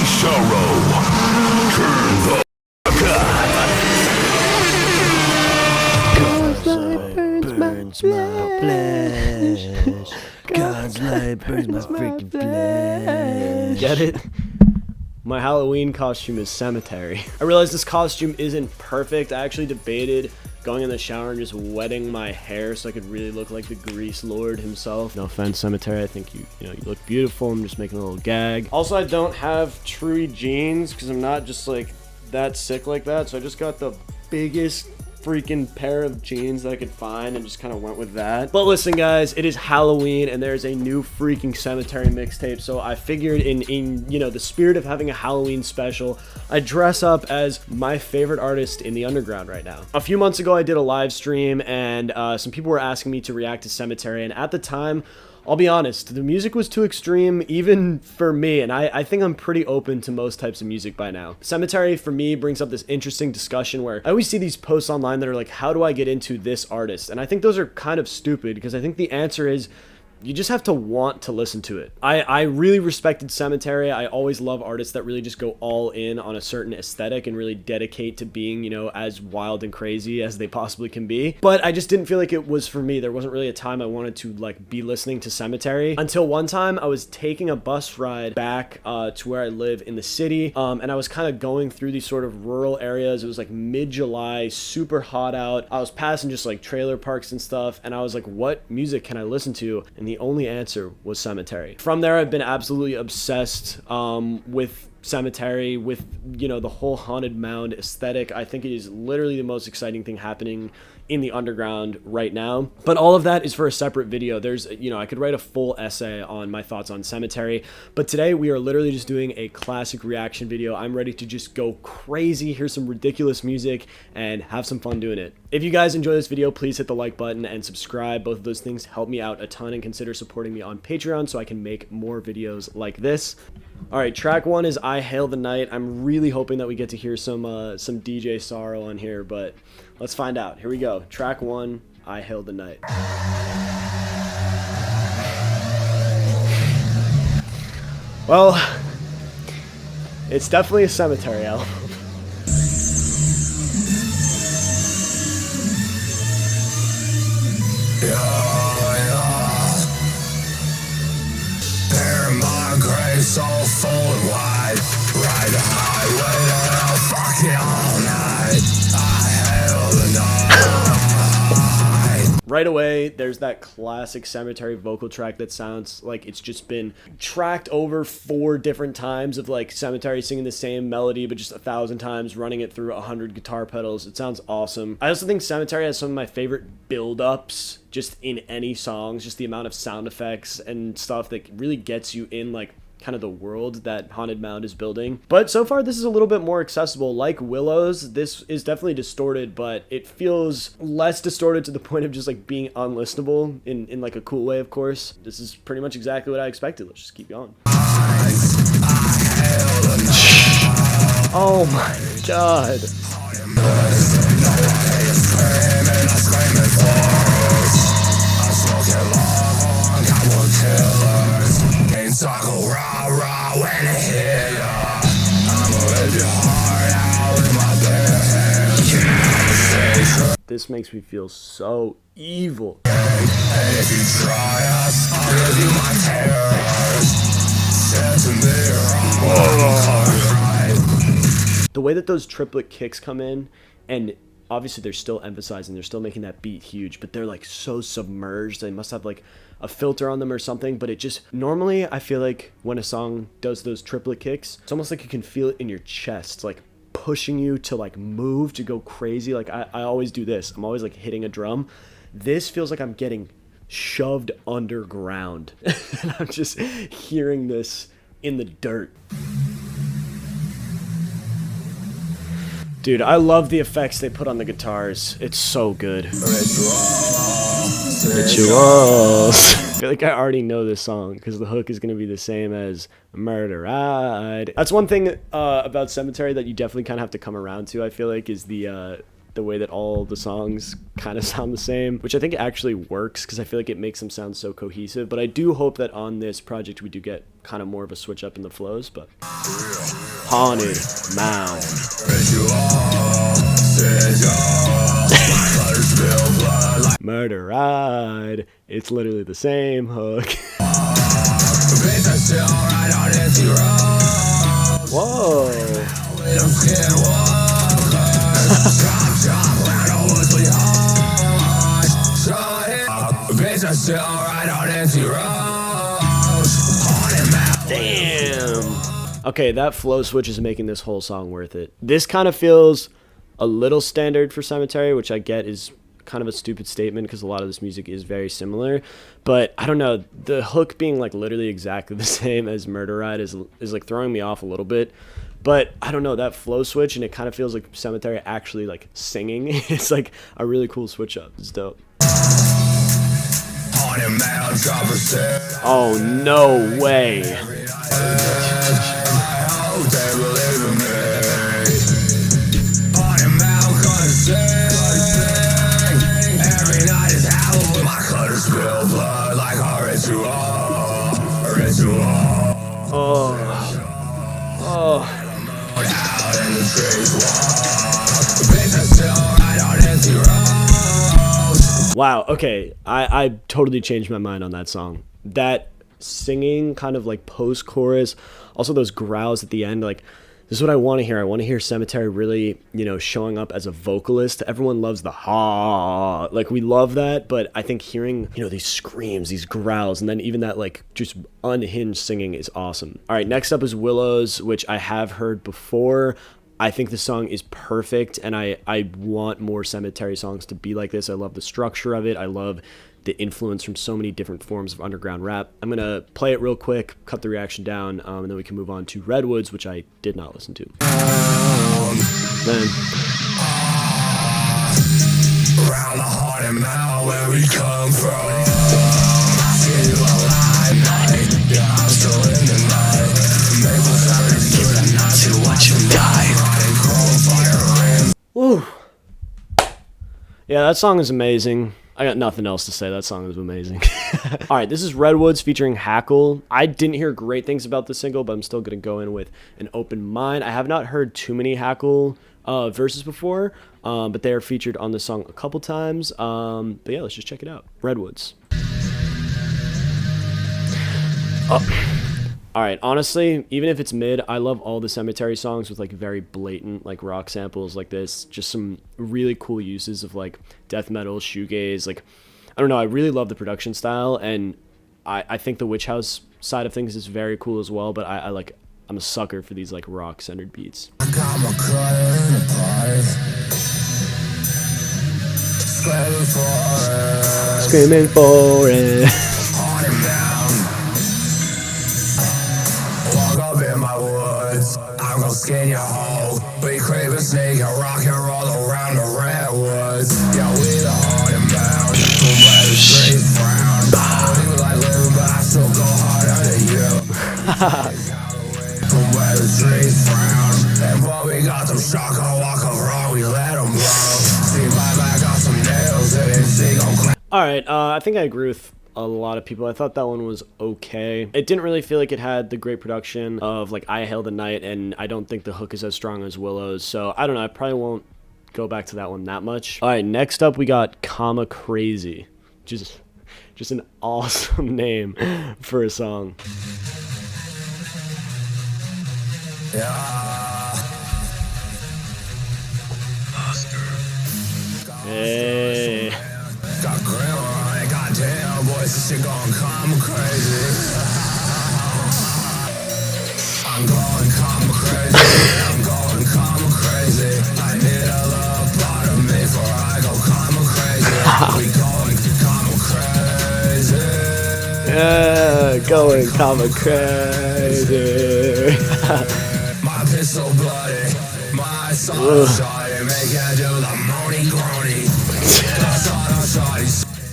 Sorrow. Turn the fuck up. God's light burns my flesh. God's light burns my freaking flesh. Get it? My Halloween costume is Sematary. I realize this costume isn't perfect. I actually debated going in the shower and just wetting my hair so I could really look like the Grease Lord himself. No offense, Sematary. I think you look beautiful. I'm just making a little gag. Also, I don't have true jeans because I'm not just like that sick like that. So I just got the biggest freaking pair of jeans that I could find and just kind of went with that. But listen, guys, it is Halloween and there's a new freaking Sematary mixtape, so I figured in the spirit of having a Halloween special, I dress up as my favorite artist in the underground right now. A few months ago I did a live stream and some people were asking me to react to Sematary, and at the time, I'll be honest, the music was too extreme even for me, and I think I'm pretty open to most types of music by now. Sematary, for me, brings up this interesting discussion where I always see these posts online that are like, how do I get into this artist? And I think those are kind of stupid because I think the answer is you just have to want to listen to it. I really respected Sematary. I always love artists that really just go all in on a certain aesthetic and really dedicate to being, as wild and crazy as they possibly can be. But I just didn't feel like it was for me. There wasn't really a time I wanted to be listening to Sematary until one time I was taking a bus ride back to where I live in the city. And I was kind of going through these sort of rural areas. It was like mid-July, super hot out. I was passing just like trailer parks and stuff. And I was like, what music can I listen to? And the only answer was Sematary. From there, I've been absolutely obsessed with Sematary, with the whole haunted mound aesthetic. I think it is literally the most exciting thing happening in the underground right now. But all of that is for a separate video. There's I could write a full essay on my thoughts on Sematary, but today we are literally just doing a classic reaction video. I'm ready to just go crazy, hear some ridiculous music, and have some fun doing it. If you guys enjoy this video, please hit the like button and subscribe. Both of those things help me out a ton, and consider supporting me on Patreon so I can make more videos like this. All right, track one is I Hail the Night. I'm really hoping that we get to hear some DJ Sorrow on here, but let's find out. Here we go. Track one, I Hail the Night. Well, it's definitely a Sematary album. So full and wide, ride the highway and I'll fuck it all night. I hail the night. Right away, there's that classic Sematary vocal track that sounds like it's just been tracked over 4 different times of like Sematary singing the same melody but just 1,000 times, running it through 100 guitar pedals. It sounds awesome. I also think Sematary has some of my favorite build-ups just in any songs, just the amount of sound effects and stuff that really gets you in like kind of the world that Haunted Mound is building. But so far this is a little bit more accessible. Like Willows, this is definitely distorted, but it feels less distorted to the point of just like being unlistenable in like a cool way, of course. This is pretty much exactly what I expected. Let's just keep going. Oh my god. This makes me feel so evil. And if you try us, I'll give you my terrors. Said to me, the way that those triplet kicks come in, and obviously they're still emphasizing, they're still making that beat huge, but they're like so submerged. They must have like a filter on them or something, but it just, normally I feel like when a song does those triplet kicks, it's almost like you can feel it in your chest, like pushing you to like move, to go crazy. Like I always do this. I'm always like hitting a drum. This feels like I'm getting shoved underground and I'm just hearing this in the dirt. Dude, I love the effects they put on the guitars. It's so good. Rituals. I feel like I already know this song because the hook is going to be the same as Murder Ride. That's one thing about Sematary that you definitely kind of have to come around to, I feel like, is the the way that all the songs kind of sound the same, which I think actually works because I feel like it makes them sound so cohesive. But I do hope that on this project we do get kind of more of a switch up in the flows. But Haunted Mound. Murder Ride. It's literally the same hook. Whoa. Damn. Okay, that flow switch is making this whole song worth it. This kind of feels a little standard for Sematary, which I get is kind of a stupid statement because a lot of this music is very similar, but I don't know, the hook being like literally exactly the same as Murder Ride is like throwing me off a little bit. But I don't know, that flow switch, and it kind of feels like Sematary actually like singing. It's like a really cool switch up. It's dope. Oh, no way. Oh. Oh. Wow, okay, I totally changed my mind on that song. That singing kind of like post-chorus, also those growls at the end, like, this is what I want to hear. I want to hear Sematary really, you know, showing up as a vocalist. Everyone loves the ha, like we love that, but I think hearing, you know, these screams, these growls, and then even that like just unhinged singing is awesome. All right, next up is Willows, which I have heard before. I think the song is perfect, and I want more Sematary songs to be like this. I love the structure of it. I love the influence from so many different forms of underground rap. I'm going to play it real quick, cut the reaction down, and then we can move on to Redwoods, which I did not listen to. Then. Around the heart and mouth where we come from. See you alive, night. Yeah, I'm still in the night. Maple syrup, give it a notch and watch him die. Woo. Yeah, that song is amazing. I got nothing else to say. That song is amazing. All right, this is Redwoods featuring Hackle. I didn't hear great things about the single, but I'm still going to go in with an open mind. I have not heard too many Hackle verses before, but they are featured on the song a couple times. But yeah, let's just check it out. Redwoods. Oh. All right, honestly, even if it's mid, I love all the Sematary songs with like very blatant like rock samples like this. Just some really cool uses of like death metal, shoegaze. Like, I don't know, I really love the production style, and I think the Witch House side of things is very cool as well. But I'm a sucker for these like rock centered beats. Screaming for it. I'm gonna skin your hole. We crave a sneak and rock and roll around the Redwoods. Yeah, we the heart and bound. From where the streets frown. People like living, but I still go harder than you. From where the streets frown. And but we got them shock on walk of wrong. We let them blow. See my back got some nails in it. She gon' crack. Alright, I think I agree with a lot of people. I thought that one was okay. It didn't really feel like it had the great production of like I Hail the Night, and I don't think the hook is as strong as Willows, so I don't know, I probably won't go back to that one that much. Alright, next up we got Kamakrazee, which is just an awesome name for a song. Hey. Got grandma on it, goddamn, boys, this shit gon' come crazy. I'm going crazy. I'm going crazy. I need a little part of me before I go crazy. We going crazy. Yeah, going crazy. My pistol bloody, my soul shot, make you do the moany groany.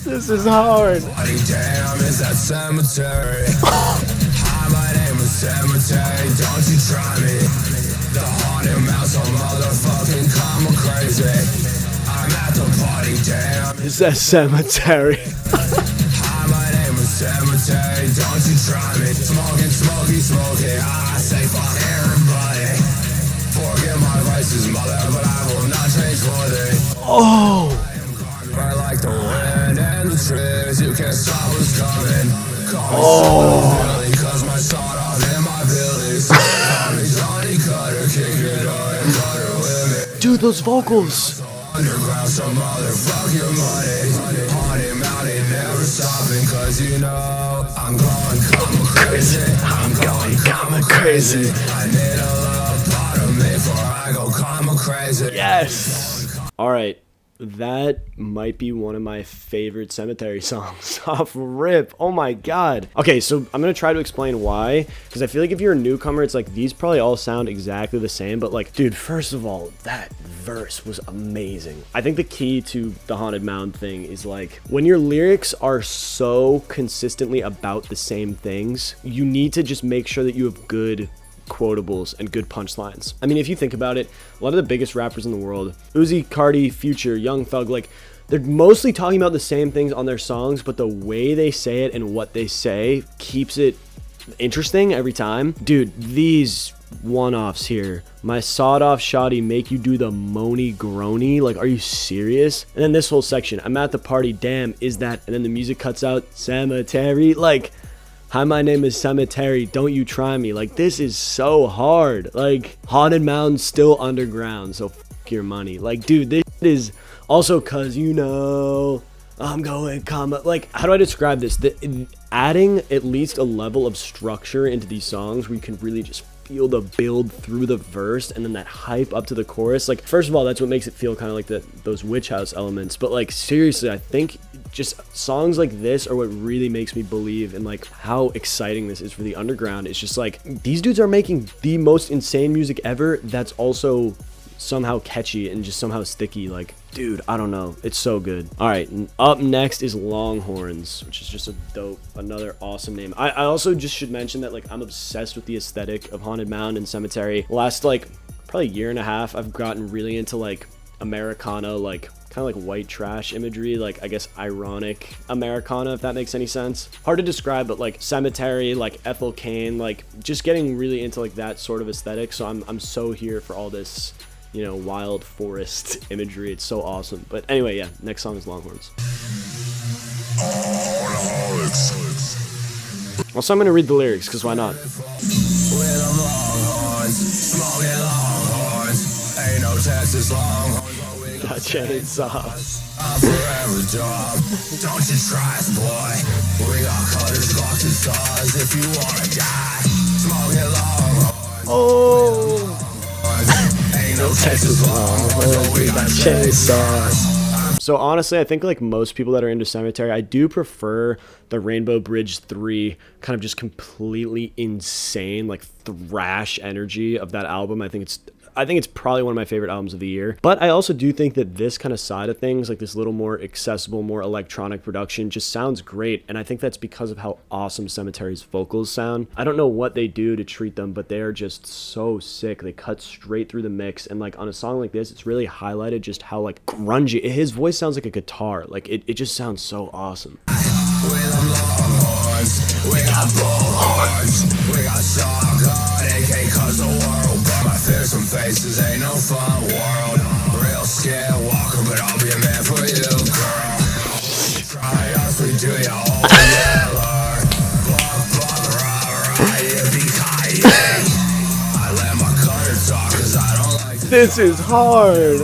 This is hard. Damn, is that Sematary? Hi, my name is Sematary. Don't you try me. The haunted mouse on motherfucking Kamakrazee. everybody damn. Is that Sematary? Hi, my name is Sematary, don't you try me. Smoking, smoking, I say fuck everybody. Forgive my vices, mother, but I will not change for thee. Oh! I like the wind and the trees, you can't stop what's coming. Call me cause my sawed off in my billies. Call me Johnny Cutter, kick it on and cutter with me. Dude, those vocals! Underground, so motherfuck your money. Haunted mountain, never stopping, cause you know I'm going Kamakrazee. I'm going Kamakrazee. I need a little part of me before I go Kamakrazee. Yes! Alright, that might be one of my favorite Sematary songs off rip. Oh my god. Okay, so I'm gonna try to explain why, because I feel like if you're a newcomer, it's like these probably all sound exactly the same, but like, dude, first of all, that verse was amazing. I think the key to the Haunted Mound thing is like, when your lyrics are so consistently about the same things, you need to just make sure that you have good quotables and good punchlines. I mean, if you think about it, a lot of the biggest rappers in the world, Uzi, Cardi, Future, Young Thug, like, they're mostly talking about the same things on their songs, but the way they say it and what they say keeps it interesting every time. Dude, these one-offs here, my sawed-off shoddy make you do the moany groany, like, are you serious? And then this whole section, I'm at the party, damn, is that, and then the music cuts out, Sematary, like, hi, my name is Sematary, don't you try me. Like, this is so hard. Like, Haunted Mound's still underground, so f your money. Like, dude, this is also cause, you know, I'm going like, how do I describe this? Adding at least a level of structure into these songs where you can really just feel the build through the verse and then that hype up to the chorus. Like, first of all, that's what makes it feel kind of like those witch house elements. But like, seriously, I think just songs like this are what really makes me believe in like how exciting this is for the underground. It's just like, these dudes are making the most insane music ever that's also somehow catchy and just somehow sticky. Like, dude, I don't know, it's so good. All right, up next is Longhorns, which is just a dope, another awesome name. I also just should mention that like I'm obsessed with the aesthetic of Haunted Mound and Sematary. Last like probably year and a half, I've gotten really into like Americana, like kind of like white trash imagery, like I guess ironic Americana, if that makes any sense. Hard to describe, but like Sematary, like Ethel Cain, like just getting really into like that sort of aesthetic. So I'm so here for all this, you know, wild forest imagery. It's so awesome. But anyway, yeah, next song is Longhorns. Also, I'm gonna read the lyrics because why not? With them Longhorns, smoking Longhorns, ain't no Texas Longhorns. Got chainsaw. A forever job, don't you try us, boy. We got cutters, blocks, and saws if you wanna die. Smoking Longhorns. Oh. Ain't no Texas Longhorns, we got chainsaws. So honestly, I think like most people that are into Sematary, I do prefer the Rainbow Bridge 3 kind of just completely insane, like thrash energy of that album. I think it's probably one of my favorite albums of the year. But I also do think that this kind of side of things, like this little more accessible, more electronic production, just sounds great. And I think that's because of how awesome Sematary's vocals sound. I don't know what they do to treat them, but they are just so sick. They cut straight through the mix. And like on a song like this, it's really highlighted just how like grungy. His voice sounds like a guitar. Like it just sounds so awesome. With them Longhorns, we got bullhorns, we got shotgun, AK cause the world burn. My fearsome faces ain't no fun world. Real scared walker, but I'll be a man for you, girl. Try us, we do ya all together. Blah, rah, yippee-ki-yay. I let my cutter talk cause I don't like This is hard.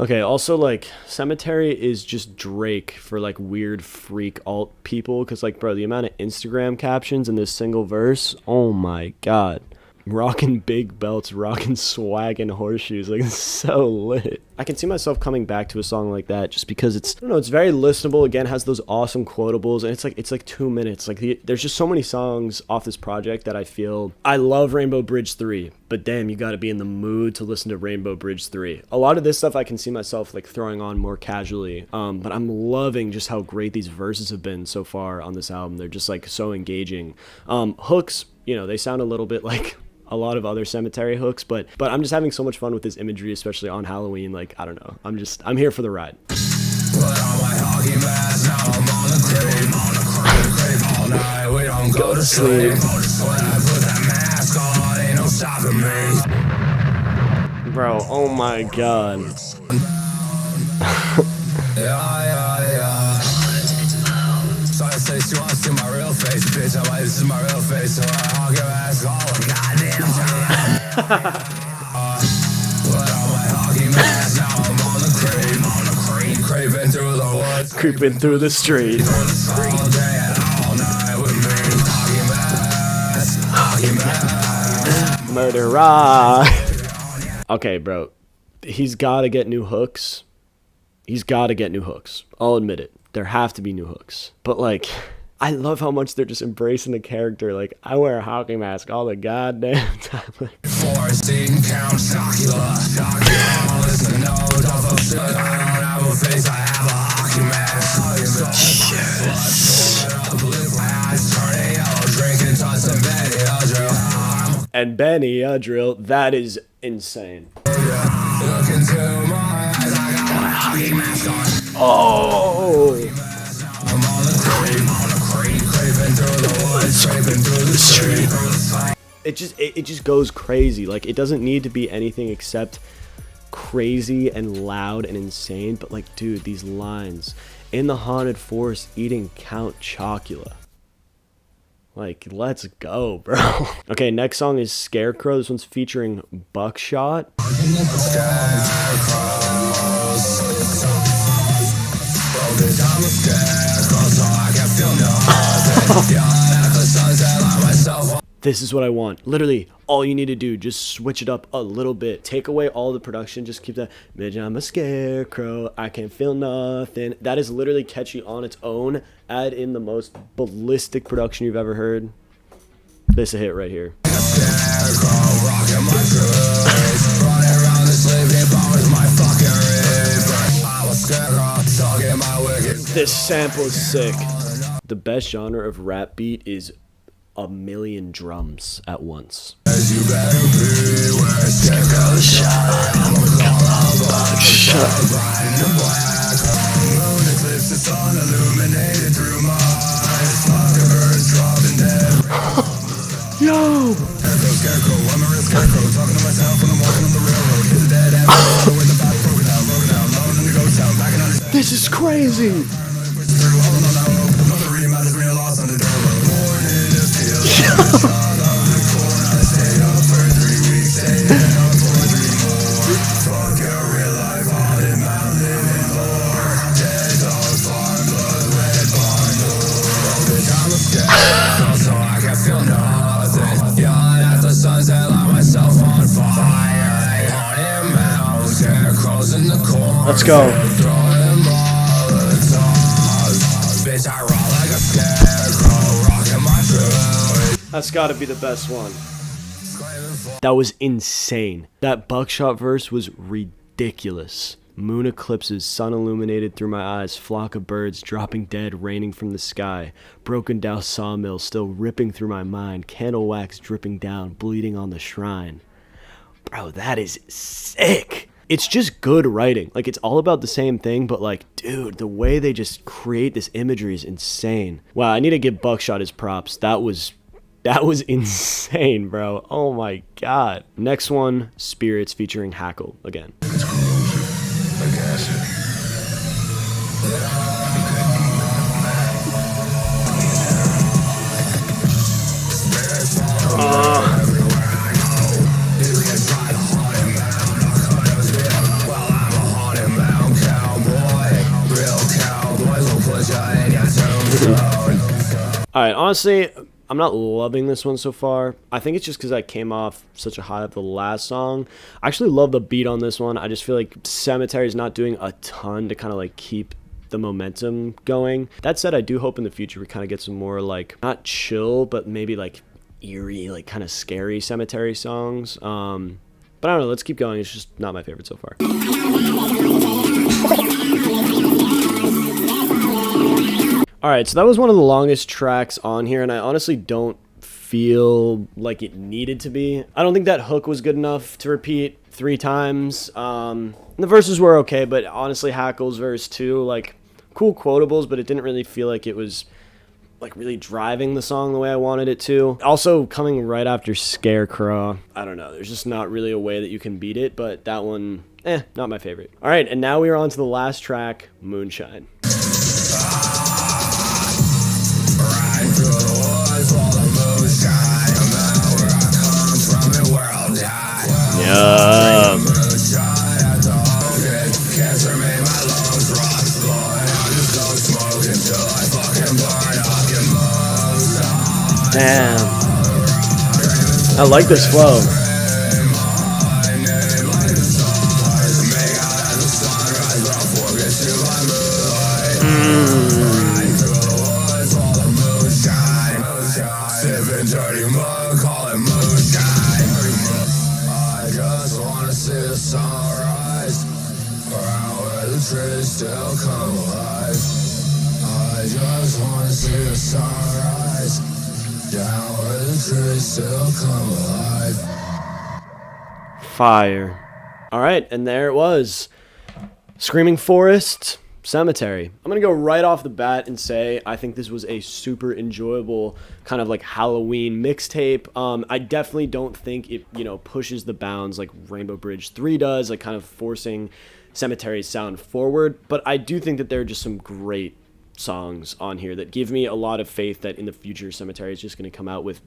Okay, also, like, Sematary is just Drake for, like, weird freak alt people, because, like, bro, the amount of Instagram captions in this single verse, oh my god. Rocking big belts, rocking swag and horseshoes, like, it's so lit. I can see myself coming back to a song like that just because it's, I don't know, it's very listenable, again, has those awesome quotables, and it's like 2 minutes. Like, there's just so many songs off this project that I feel, I love Rainbow Bridge 3, but damn, you gotta be in the mood to listen to Rainbow Bridge 3. A lot of this stuff I can see myself, like, throwing on more casually, but I'm loving just how great these verses have been so far on this album. They're just, like, so engaging. Hooks, you know, they sound a little bit like a lot of other Sematary hooks, but I'm just having so much fun with this imagery, especially on Halloween. Like, I don't know, I'm here for the ride. hockey mask, now I'm on the crave. Crave all night, we don't go to sleep. When I put that mask on, ain't no stopping me. Bro, oh my god. Yeah. So I say she wants to see my real face, bitch. I'm like, this is my real face, so I hockey mask all the goddamn time. Put on my hockey mask, now I'm on the crave. Craving through the woods, Creeping through the street. all day and all night with me. Hockey mask. Murderer. Okay, bro. He's got to get new hooks. I'll admit it. There have to be new hooks. But, like, I love how much they're just embracing the character. Like, I wear a hockey mask all the goddamn time. 14 count Shockula. Listen, no, don't focus. I don't have a face, I have a hockey mask. Turning yellow, drinking tons of Benny Udrill. And Benny Udrill, that is insane. Look into my eyes, I got my hockey mask on. Oh! I'm on the crate, craving through the woods, craving through the street. It just goes crazy. Like, it doesn't need to be anything except crazy and loud and insane. But, like, dude, these lines. In the haunted forest, eating Count Chocula. Like, let's go, bro. Okay, next song is Scarecrow. This one's featuring Buckshot. This is what I want. Literally, all you need to do, just switch it up a little bit. Take away all the production, just keep that, bitch, I'm a scarecrow, I can't feel nothing. That is literally catchy on its own. Add in the most ballistic production you've ever heard. This is a hit right here. This sample is sick. The best genre of rap beat is a million drums at once. Yo! This is crazy! Let's go. That's gotta be the best one. That was insane. That Buckshot verse was ridiculous. Moon eclipses, sun illuminated through my eyes, flock of birds dropping dead, raining from the sky, broken down sawmill still ripping through my mind, candle wax dripping down, bleeding on the shrine. Bro, that is sick. It's just good writing. Like, it's all about the same thing, but like, dude, the way they just create this imagery is insane. Wow, I need to give Buckshot his props. That was insane, bro. Oh my god. Next one, Spirits featuring Hackle again. Alright, honestly, I'm not loving this one so far. I think it's just because I came off such a high of the last song. I actually love the beat on this one. I just feel like Sematary is not doing a ton to kind of like keep the momentum going. That said, I do hope in the future we kind of get some more like, not chill, but maybe like eerie, like kind of scary Sematary songs. But I don't know, let's keep going. It's just not my favorite so far. Alright, so that was one of the longest tracks on here, and I honestly don't feel like it needed to be. I don't think that hook was good enough to repeat 3 times. The verses were okay, but honestly, Hackle's verse too, like, cool quotables, but it didn't really feel like it was like really driving the song the way I wanted it to. Also coming right after Scarecraw, I don't know, there's just not really a way that you can beat it, but that one, not my favorite. All right, and now we are on to the last track, Moonshine. Ride through the woods full of moonshine. No matter where I come from and where I'll die. Yeah. Moonshine at the Hogan. Cancer made my lungs rot blood. I'll just go smoking till I fucking burn up your moonshine. Damn. I like this flow. Dirty mud, call it moonshine. I just wanna see the sunrise, around where the trees still come alive. I just wanna see the sunrise, down where the trees still come alive. Fire. All right, and there it was. Screaming Forest, Sematary. I'm gonna go right off the bat and say I think this was a super enjoyable kind of like Halloween mixtape. I definitely don't think it, pushes the bounds like Rainbow Bridge 3 does, like kind of forcing Sematary's sound forward. But I do think that there are just some great songs on here that give me a lot of faith that in the future Sematary is just gonna come out with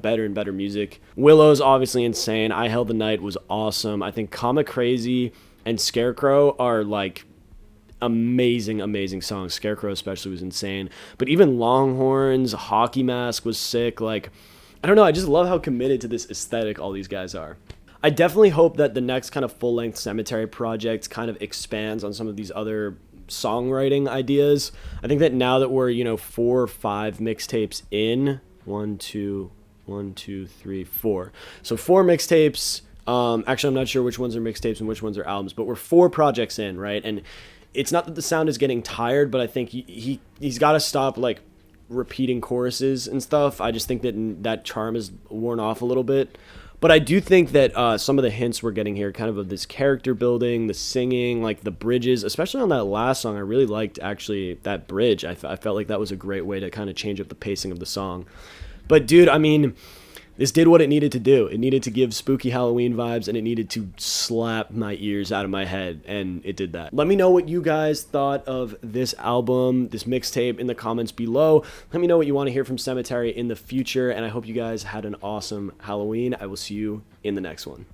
better and better music. Willows, obviously insane. I Held the Night was awesome. I think Kamakrazee and Scarecrow are like amazing songs. Scarecrow especially was insane, but even Longhorns, Hockey Mask was sick. Like, I don't know, I just love how committed to this aesthetic all these guys are. I definitely hope that the next kind of full-length Sematary project kind of expands on some of these other songwriting ideas. I think that now that we're 4 or 5 mixtapes in, 1 2 3 4, so 4 mixtapes. Actually, I'm not sure which ones are mixtapes and which ones are albums, but we're 4 projects in, right? And it's not that the sound is getting tired, but I think he's got to stop like repeating choruses and stuff. I just think that charm is worn off a little bit. But I do think that some of the hints we're getting here, kind of this character building, the singing, like the bridges, especially on that last song, I really liked actually that bridge. I felt like that was a great way to kind of change up the pacing of the song. But dude, I mean, this did what it needed to do. It needed to give spooky Halloween vibes, and it needed to slap my ears out of my head, and it did that. Let me know what you guys thought of this album, this mixtape, in the comments below. Let me know what you want to hear from Sematary in the future, and I hope you guys had an awesome Halloween. I will see you in the next one.